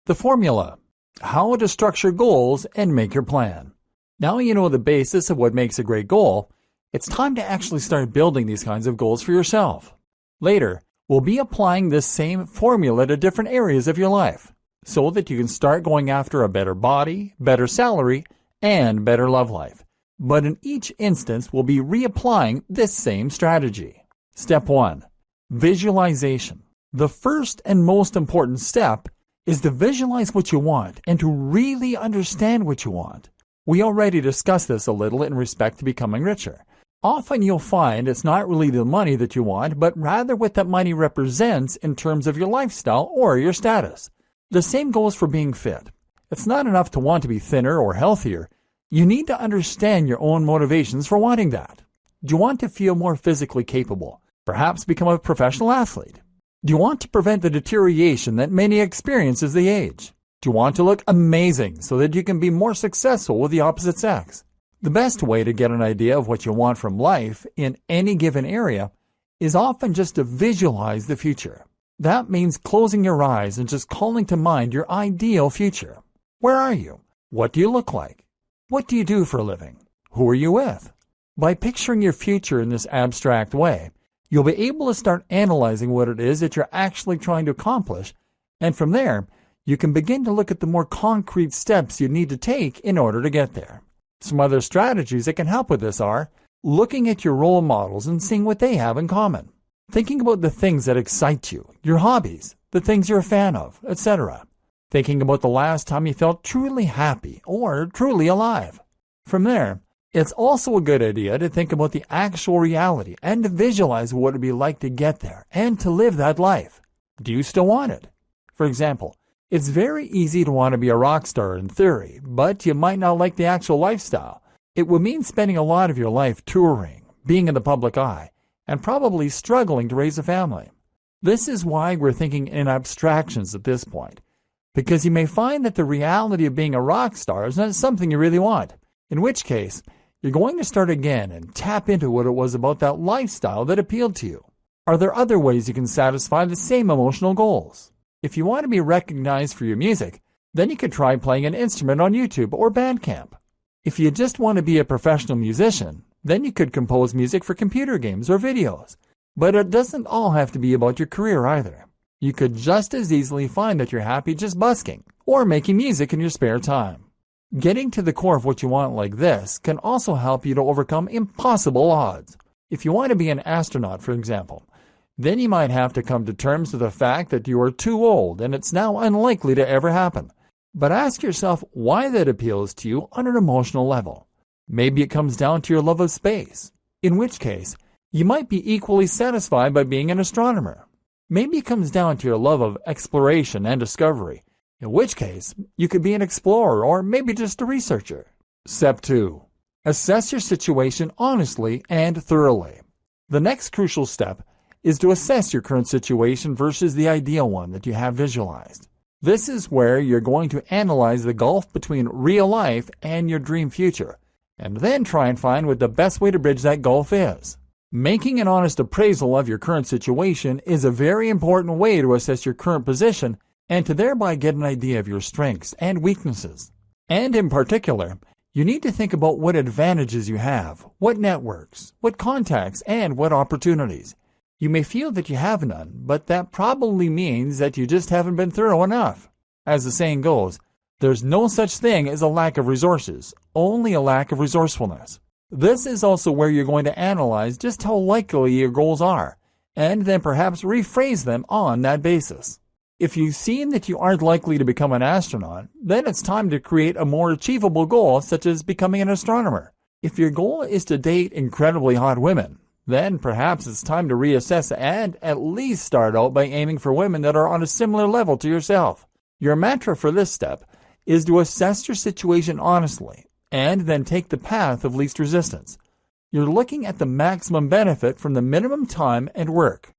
The formula: how to structure goals and make your plan. Now you know the basis of what makes a great goal. It's time to actually start building these kinds of goals for yourself. Later, we'll be applying this same formula to different areas of your life so that you can start going after a better body, better salary, and better love life. But in each instance, we'll be reapplying this same strategy. Step 1. Visualization. The first and most important step is to visualize what you want and to really understand what you want. We already discussed this a little in respect to becoming richer. Often you'll find it's not really the money that you want, but rather what that money represents in terms of your lifestyle or your status. The same goes for being fit. It's not enough to want to be thinner or healthier. You need to understand your own motivations for wanting that. Do you want to feel more physically capable? Perhaps become a professional athlete? Do you want to prevent the deterioration that many experience as they age? Do you want to look amazing so that you can be more successful with the opposite sex? The best way to get an idea of what you want from life in any given area is often just to visualize the future. That means closing your eyes and just calling to mind your ideal future. Where are you? What do you look like? What do you do for a living? Who are you with? By picturing your future in this abstract way, you'll be able to start analyzing what it is that you're actually trying to accomplish, and from there, you can begin to look at the more concrete steps you need to take in order to get there. Some other strategies that can help with this are looking at your role models and seeing what they have in common. Thinking about the things that excite you, your hobbies, the things you're a fan of, etc. Thinking about the last time you felt truly happy or truly alive. From there, it's also a good idea to think about the actual reality and to visualize what it would be like to get there and to live that life. Do you still want it? For example, it's very easy to want to be a rock star in theory, but you might not like the actual lifestyle. It would mean spending a lot of your life touring, being in the public eye, and probably struggling to raise a family. This is why we're thinking in abstractions at this point, because you may find that the reality of being a rock star is not something you really want, in which case, you're going to start again and tap into what it was about that lifestyle that appealed to you. Are there other ways you can satisfy the same emotional goals? If you want to be recognized for your music, then you could try playing an instrument on YouTube or Bandcamp. If you just want to be a professional musician, then you could compose music for computer games or videos. But it doesn't all have to be about your career either. You could just as easily find that you're happy just busking or making music in your spare time. Getting to the core of what you want like this can also help you to overcome impossible odds. If you want to be an astronaut, for example, then you might have to come to terms with the fact that you are too old and it's now unlikely to ever happen. But ask yourself why that appeals to you on an emotional level. Maybe it comes down to your love of space, in which case you might be equally satisfied by being an astronomer. Maybe it comes down to your love of exploration and discovery, in which case you could be an explorer or maybe just a researcher. Step 2. Assess your situation honestly and thoroughly. The next crucial step is to assess your current situation versus the ideal one that you have visualized. This is where you're going to analyze the gulf between real life and your dream future, and then try and find what the best way to bridge that gulf is. Making an honest appraisal of your current situation is a very important way to assess your current position and to thereby get an idea of your strengths and weaknesses. And in particular, you need to think about what advantages you have, what networks, what contacts, and what opportunities. You may feel that you have none, but that probably means that you just haven't been thorough enough. As the saying goes, there's no such thing as a lack of resources, only a lack of resourcefulness. This is also where you're going to analyze just how likely your goals are, and then perhaps rephrase them on that basis. If you've seen that you aren't likely to become an astronaut, then it's time to create a more achievable goal, such as becoming an astronomer. If your goal is to date incredibly hot women, then perhaps it's time to reassess and at least start out by aiming for women that are on a similar level to yourself. Your mantra for this step is to assess your situation honestly and then take the path of least resistance. You're looking at the maximum benefit from the minimum time and work.